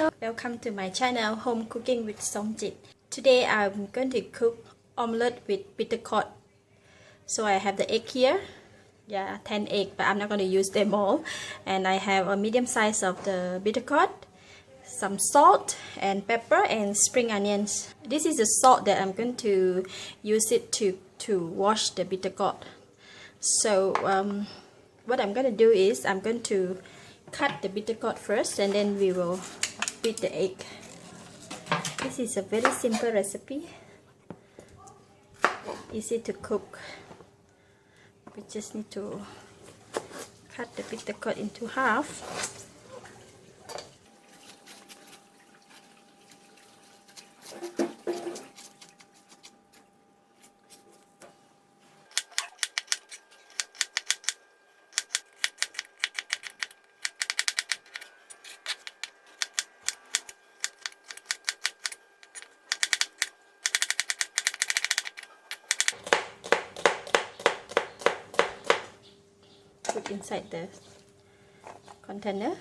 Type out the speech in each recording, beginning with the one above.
Hello, welcome to my channel Home Cooking with Somjit. Today I'm going to cook omelette with bitter gourd. So I have the egg here. 10 eggs, but I'm not going to use them all. And I have a medium size of the bitter gourd, some salt and pepper and spring onions. This is the salt that I'm going to use it to wash the bitter gourd. So what I'm going to do is I'm going to cut the bitter gourd first, and then we will beat the egg. This is a very simple recipe, easy to cook. We just need to cut the bitter gourd into half. Put inside the container.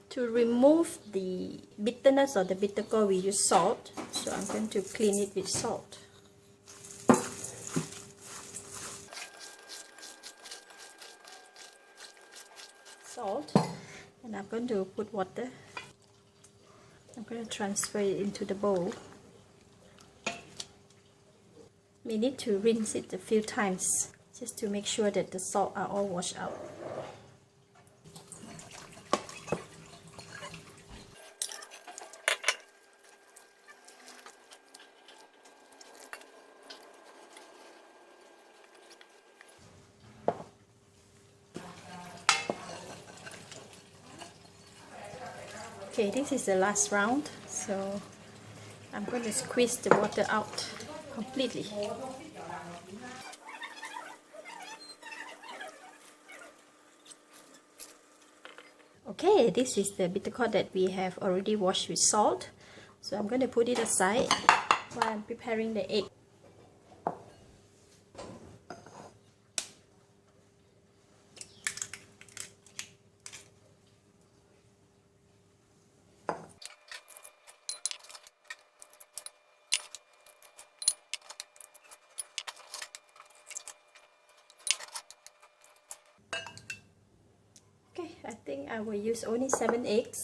To remove the bitterness of the bitter gourd, we use salt. So I'm going to clean it with salt. Salt, and I'm going to put water. I'm going to transfer it into the bowl. We need to rinse it a few times, just to make sure that the salt are all washed out. Okay, this is the last round, so I'm going to squeeze the water out completely. Okay, this is the bitter gourd that we have already washed with salt. So I'm going to put it aside while I'm preparing the egg. Okay, I think I will use only 7 eggs.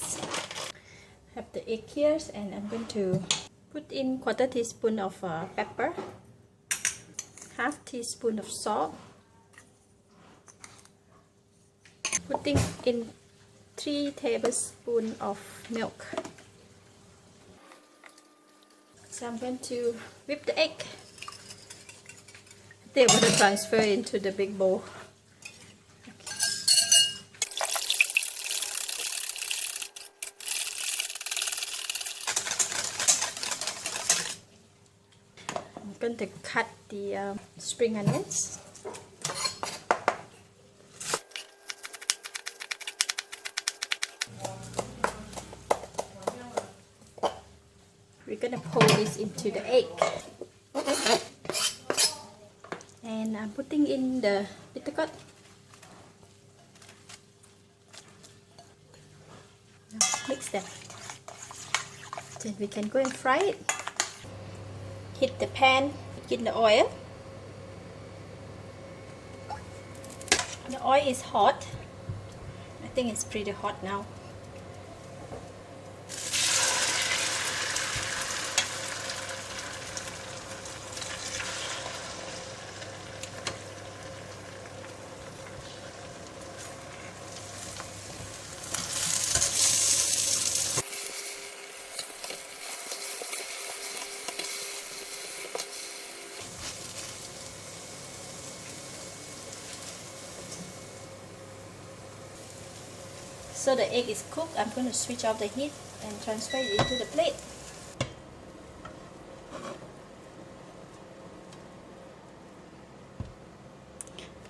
Have the egg here, and I'm going to put in 1/4 teaspoon of pepper, 1/2 teaspoon of salt, putting in 3 tablespoons of milk. So I'm going to whip the egg. They will transfer into the big bowl. I'm going to cut the spring onions. We're going to pour this into the egg. And I'm putting in the bitter gourd. Mix them. Then we can go and fry it. Heat the pan, put in the oil. The oil is hot. I think it's pretty hot now. So the egg is cooked. I'm going to switch off the heat and transfer it into the plate.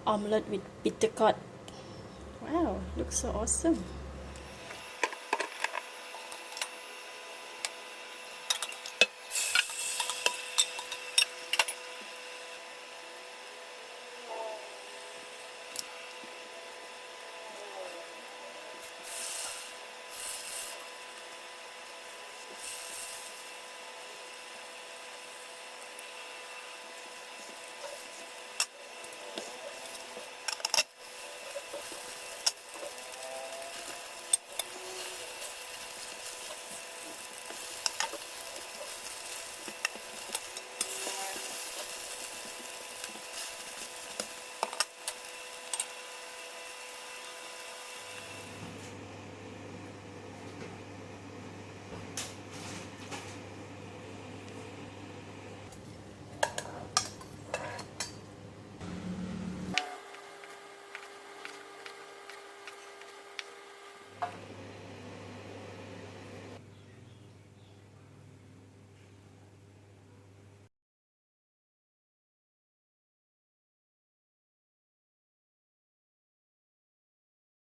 Omelette with bitter gourd. Wow, looks so awesome.